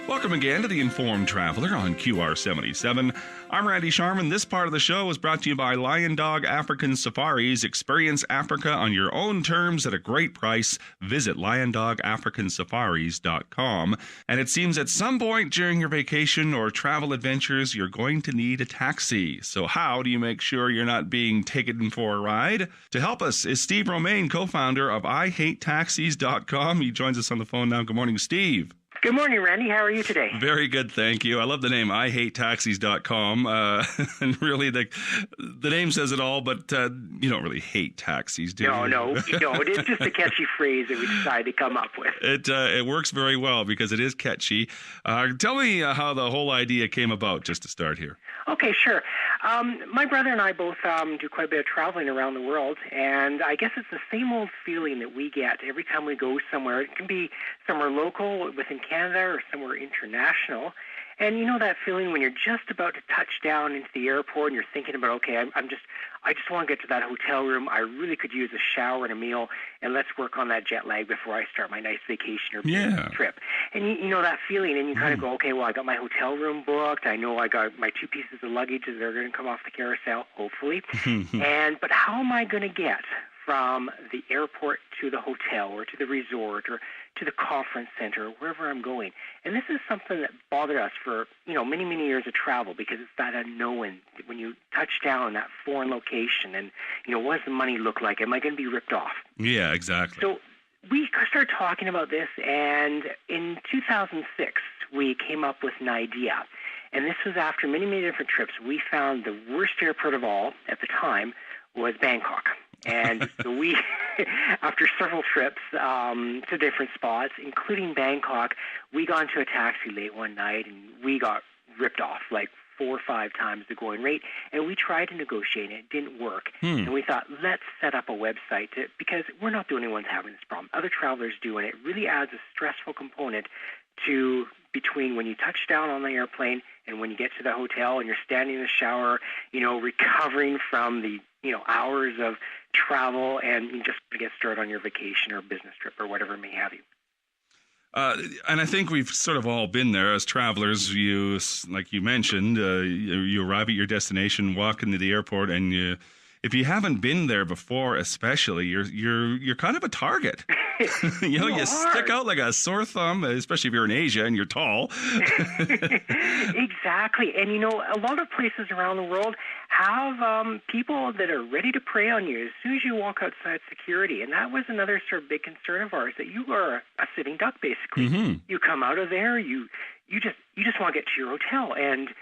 Welcome again to The Informed Traveler on QR77. I'm Randy Sharman. This part of the show is brought to you by Lion Dog African Safaris. Experience Africa on your own terms at a great price. Visit LionDogAfricanSafaris.com. And it seems at some point during your vacation or travel adventures, you're going to need a taxi. So how do you make sure you're not being taken for a ride? To help us is Steve Romaine, co-founder of IHateTaxis.com. He joins us on the phone now. Good morning, Steve. Good morning, Randy. How are you today? Very good, thank you. I love the name, IHateTaxis.com. And really, the name says it all, but you don't really hate taxis, do you? No. It's just a catchy phrase that we decided to come up with. It works very well because it is catchy. Tell me how the whole idea came about, just to start here. Okay, sure. My brother and I both do quite a bit of traveling around the world, and I guess it's the same old feeling that we get every time we go somewhere. It can be somewhere local within Canada or somewhere international. And you know that feeling when you're just about to touch down into the airport and you're thinking about, okay, I just want to get to that hotel room. I really could use a shower and a meal, and let's work on that jet lag before I start my nice vacation or business trip. And you know that feeling, and you kind of go, okay, well, I got my hotel room booked. I know I got my 2 pieces of luggage that are going to come off the carousel, hopefully. But how am I going to get from the airport to the hotel or to the resort or to the conference center, or wherever I'm going? And this is something that bothered us for, many, many years of travel, because it's that unknown when you touch down in that foreign location and, what does the money look like? Am I going to be ripped off? Yeah, exactly. So we started talking about this, and in 2006, we came up with an idea. And this was after many, many different trips. We found the worst airport of all at the time was Bangkok. And so we, after several trips to different spots, including Bangkok, we got into a taxi late one night and we got ripped off like 4 or 5 times the going rate. And we tried to negotiate and it didn't work. And we thought, let's set up a website because we're not the only ones having this problem. Other travelers do, and it really adds a stressful component to between when you touch down on the airplane and when you get to the hotel and you're standing in the shower, recovering from the hours of travel, and you just get started on your vacation or business trip or whatever may have you. And I think we've sort of all been there as travelers. You, like you mentioned, you arrive at your destination, walk into the airport, and if you haven't been there before, especially, you're kind of a target. You stick out like a sore thumb, especially if you're in Asia and you're tall. Exactly. And, a lot of places around the world have people that are ready to prey on you as soon as you walk outside security. And that was another sort of big concern of ours, that you are a sitting duck, basically. Mm-hmm. You come out of there, you just want to get to your hotel, and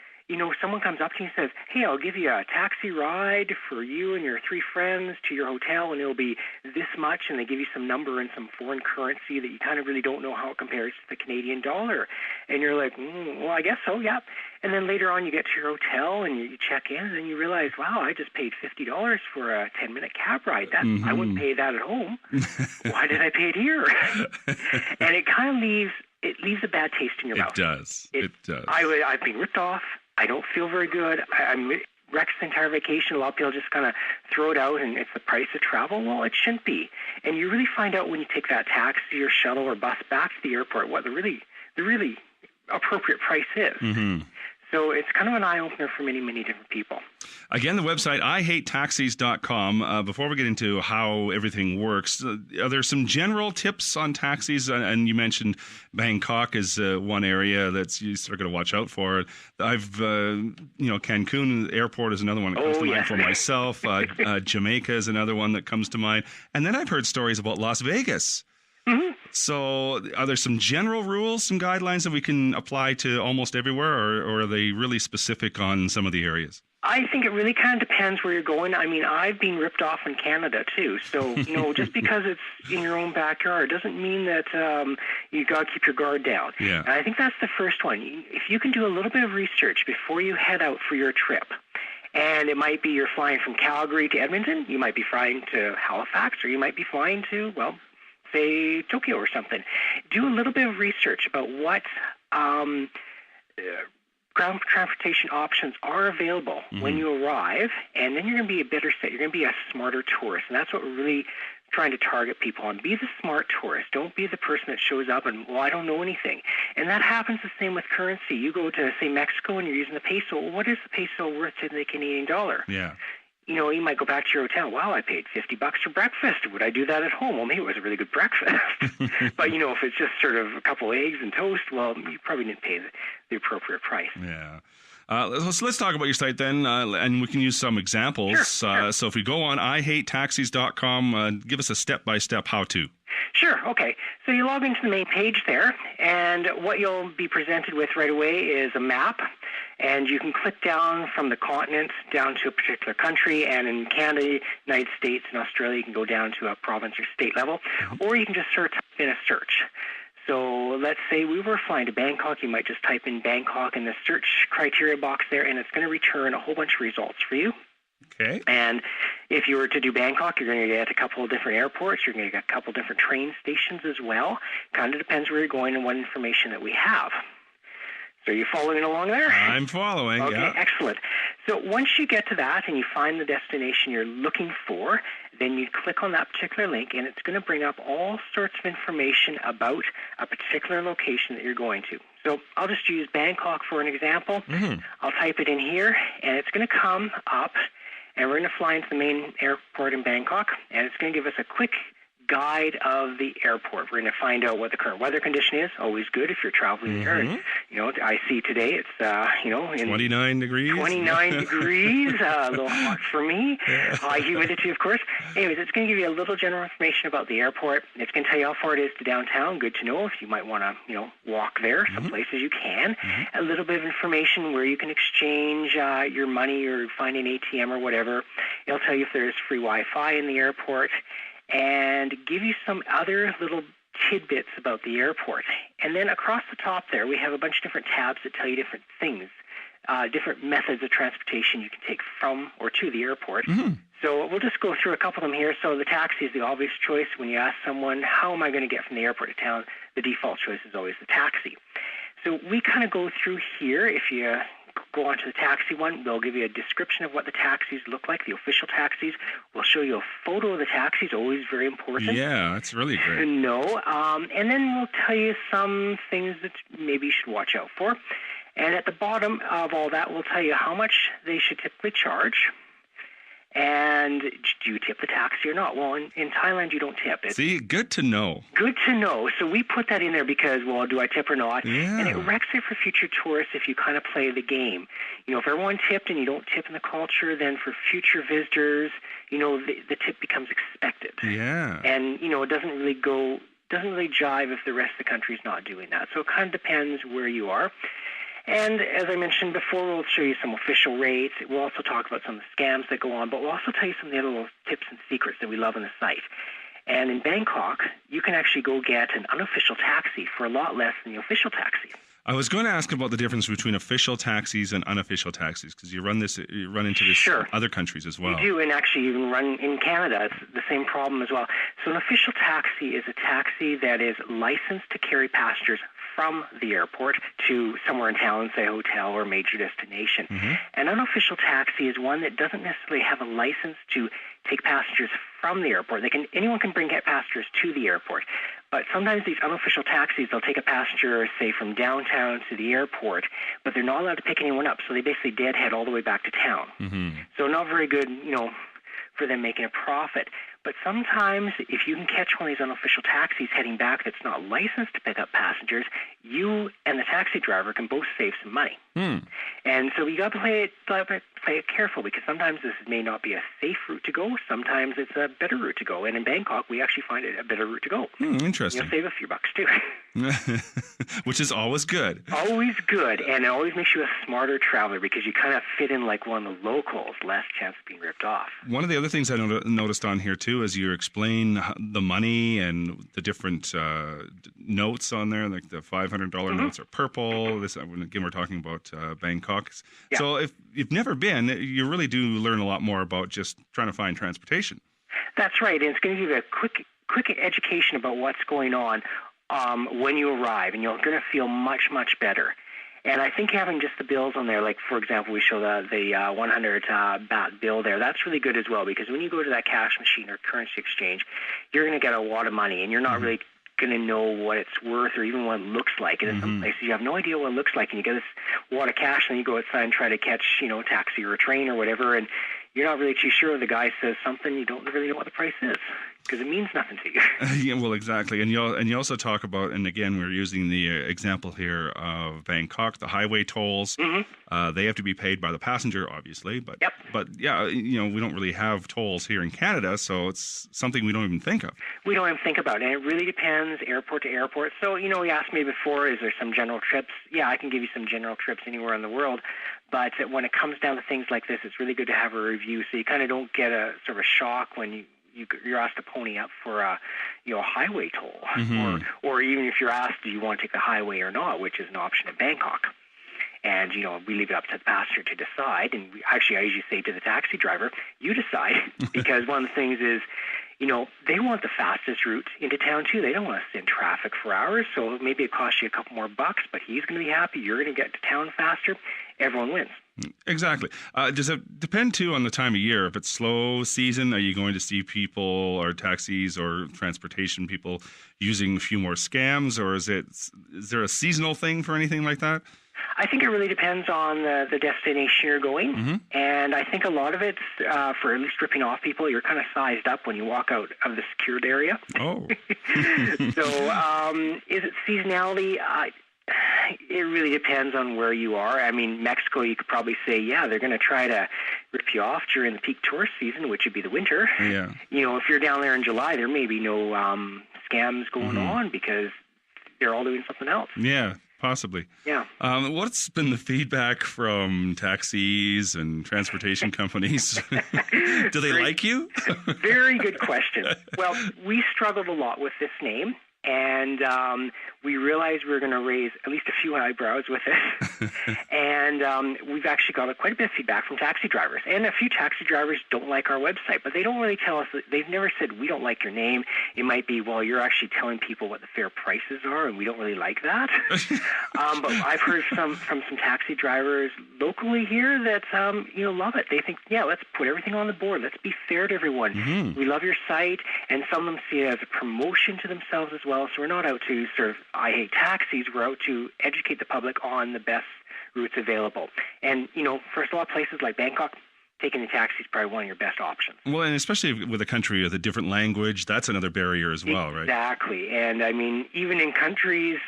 someone comes up to you and says, hey, I'll give you a taxi ride for you and your 3 friends to your hotel, and it'll be this much, and they give you some number in some foreign currency that you kind of really don't know how it compares to the Canadian dollar. And you're like, well, I guess so, yeah. And then later on you get to your hotel and you check in, and then you realize, wow, I just paid $50 for a 10-minute cab ride. I wouldn't pay that at home. Why did I pay it here? And it kind of leaves a bad taste in your mouth. It does. I've been ripped off. I don't feel very good. I'm wrecked the entire vacation. A lot of people just kind of throw it out, and it's the price of travel. Well, it shouldn't be. And you really find out when you take that taxi or shuttle or bus back to the airport what the really appropriate price is. Mm-hmm. So it's kind of an eye-opener for many, many different people. Again, the website, IHateTaxis.com. Before we get into how everything works, are there some general tips on taxis? And you mentioned Bangkok is one area that's you sort of got to watch out for. Cancun Airport is another one that comes to mind for myself. Jamaica is another one that comes to mind. And then I've heard stories about Las Vegas. Mm-hmm. So are there some general rules, some guidelines that we can apply to almost everywhere, or are they really specific on some of the areas? I think it really kind of depends where you're going. I mean, I've been ripped off in Canada, too. So, just because it's in your own backyard doesn't mean that you got to keep your guard down. Yeah. And I think that's the first one. If you can do a little bit of research before you head out for your trip, and it might be you're flying from Calgary to Edmonton, you might be flying to Halifax, or you might be flying to, say Tokyo or something. Do a little bit of research about what ground transportation options are available when you arrive, and then you're going to be a better set. You're going to be a smarter tourist, and that's what we're really trying to target people on. Be the smart tourist. Don't be the person that shows up and, well, I don't know anything. And that happens the same with currency. You go to, say, Mexico and you're using the peso. Well, what is the peso worth to the Canadian dollar? Yeah. You know, you might go back to your hotel. Wow, I paid $50 for breakfast. Would I do that at home? Well, maybe it was a really good breakfast. But, you know, if it's just sort of a couple of eggs and toast, well, you probably didn't pay the appropriate price. Yeah. Let's talk about your site then, and we can use some examples. Sure. So if we go on IHateTaxis.com, give us a step-by-step how-to. Sure, okay. So you log into the main page there, and what you'll be presented with right away is a map, and you can click down from the continent down to a particular country, and in Canada, United States, and Australia, you can go down to a province or state level, or you can just type in a search. So let's say we were flying to Bangkok. You might just type in Bangkok in the search criteria box there, and it's going to return a whole bunch of results for you. Okay. And if you were to do Bangkok, you're going to get a couple of different airports. You're going to get a couple of different train stations as well. Kind of depends where you're going and what information that we have. So are you following along there? I'm following, okay, yeah. Excellent. So once you get to that and you find the destination you're looking for, then you click on that particular link, and it's going to bring up all sorts of information about a particular location that you're going to. So I'll just use Bangkok for an example. I'll type it in here, and it's going to come up, and we're going to fly into the main airport in Bangkok, and it's going to give us a quick guide of the airport. We're going to find out what the current weather condition is. Always good if you're traveling there. And, you know, I see today it's, you know, in 29 degrees. 29 degrees, a little hot for me. High humidity, of course. Anyways, it's going to give you a little general information about the airport. It's going to tell you how far it is to downtown. Good to know if you might want to, you know, walk there. Some places you can. A little bit of information where you can exchange your money or find an ATM or whatever. It'll tell you if there's free Wi-Fi in the airport, and give you some other little tidbits about the airport. And then across the top there, we have a bunch of different tabs that tell you different things, different methods of transportation you can take from or to the airport. So we'll just go through a couple of them here. So the taxi is the obvious choice. When you ask someone, how am I going to get from the airport to town, the default choice is always the taxi. So we kind of go through here. If you go on to the taxi one, they'll give you a description of what the taxis look like, the official taxis. We'll show you a photo of the taxis, always very important. Yeah, that's really great. To know. And then we'll tell you some things that maybe you should watch out for. And at the bottom of all that, we'll tell you how much they should typically charge. And do you tip the taxi or not? Well, in Thailand, you don't tip it. See, good to know. Good to know. So we put that in there because, well, do I tip or not? Yeah. And it wrecks it for future tourists if you kind of play the game. You know, if everyone tipped and you don't tip in the culture, then for future visitors, you know, the tip becomes expected. Yeah. And, you know, it doesn't really jive if the rest of the country's not doing that. So it kind of depends where you are. And as I mentioned before, we'll show you some official rates. We'll also talk about some of the scams that go on, but we'll also tell you some of the other little tips and secrets that we love on the site. And in Bangkok, you can actually go get an unofficial taxi for a lot less than the official taxi. I was going to ask about the difference between official taxis and unofficial taxis, because you run into this in other countries as well. We do, and actually even run in Canada. It's the same problem as well. So an official taxi is a taxi that is licensed to carry passengers from the airport to somewhere in town, say a hotel or major destination. An unofficial taxi is one that doesn't necessarily have a license to take passengers from the airport. Anyone can bring passengers to the airport. But sometimes these unofficial taxis, they'll take a passenger, say, from downtown to the airport, but they're not allowed to pick anyone up, so they basically deadhead all the way back to town. So not very good, you know, for them making a profit. But sometimes if you can catch one of these unofficial taxis heading back that's not licensed to pick up passengers, you and the taxi driver can both save some money. And so you got to play it careful, because sometimes this may not be a safe route to go. Sometimes it's a better route to go. And in Bangkok, we actually find it a better route to go. Interesting. You'll save a few bucks too. Which is always good. Always good. And it always makes you a smarter traveler, because you kind of fit in like one of the locals, less chance of being ripped off. One of the other things I noticed on here too is you explain the money and the different notes on there, like the $500 notes are purple. This, again, we're talking about Bangkok. Yeah. So if you've never been, you really do learn a lot more about just trying to find transportation. That's right. And it's going to give you a quick education about what's going on when you arrive, and you're going to feel much, much better. And I think having just the bills on there, like for example, we show the 100 baht bill there. That's really good as well, because when you go to that cash machine or currency exchange, you're going to get a lot of money, and you're not really going to know what it's worth or even what it looks like. And in some places, you have no idea what it looks like, and you get this wad of cash, and you go outside and try to catch, a taxi or a train or whatever, and you're not really too sure. The guy says something, you don't really know what the price is, because it means nothing to you. Yeah, well, exactly. And you also talk about, and again, we're using the example here of Bangkok, the highway tolls. They have to be paid by the passenger, obviously. But yeah, we don't really have tolls here in Canada, so it's something we don't even think of. We don't even think about it, and it really depends airport to airport. So, you asked me before, is there some general trips? Yeah, I can give you some general trips anywhere in the world. But when it comes down to things like this, it's really good to have a review, so you kind of don't get a sort of a shock when you're asked to pony up for a highway toll, or even if you're asked, do you want to take the highway or not, which is an option in Bangkok. And we leave it up to the passenger to decide. And I usually say to the taxi driver, you decide, because one of the things is, they want the fastest route into town too. They don't want to sit in traffic for hours, so maybe it costs you a couple more bucks, but he's going to be happy. You're going to get to town faster. Everyone wins. Exactly. Does it depend too on the time of year? If it's slow season, are you going to see people or taxis or transportation people using a few more scams, or is there a seasonal thing for anything like that? I think it really depends on the destination you're going, and I think a lot of it's for at least ripping off people. You're kind of sized up when you walk out of the secured area. Oh. So is it seasonality? It really depends on where you are. I mean, Mexico, you could probably say, yeah, they're going to try to rip you off during the peak tourist season, which would be the winter. Yeah. If you're down there in July, there may be no scams going on because they're all doing something else. Yeah. Possibly. Yeah. What's been the feedback from taxis and transportation companies? Do they like you? Very good question. Well, we struggled a lot with this name, and we realized we were going to raise at least a few eyebrows with it. And we've actually got quite a bit of feedback from taxi drivers. And a few taxi drivers don't like our website, but they don't really tell us. They've never said, we don't like your name. It might be, well, you're actually telling people what the fair prices are, and we don't really like that. But I've heard from some taxi drivers locally here that, love it. They think, yeah, let's put everything on the board. Let's be fair to everyone. We love your site, and some of them see it as a promotion to themselves as well. So we're not out to sort of, I hate taxis. We're out to educate the public on the best routes available. And, for a lot of places like Bangkok, taking the taxi is probably one of your best options. Well, and especially with a country with a different language, that's another barrier as well, right? Exactly. And, I mean, even in countries,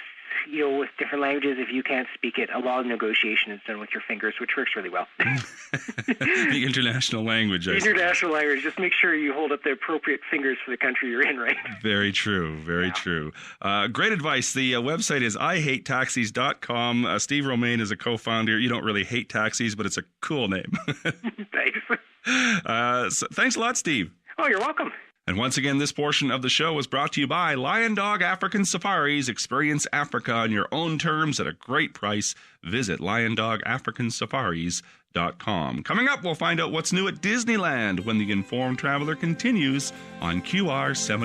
with different languages, if you can't speak it, a lot of negotiation is done with your fingers, which works really well. The international language. International language. Just make sure you hold up the appropriate fingers for the country you're in, right? Very true. Very true. Great advice. The website is IHateTaxis.com. Steve Romaine is a co-founder. You don't really hate taxis, but it's a cool name. Thanks. So thanks a lot, Steve. Oh, you're welcome. And once again, this portion of the show was brought to you by Lion Dog African Safaris. Experience Africa on your own terms at a great price. Visit LionDogAfricanSafaris.com. Coming up, we'll find out what's new at Disneyland when the Informed Traveler continues on QR7.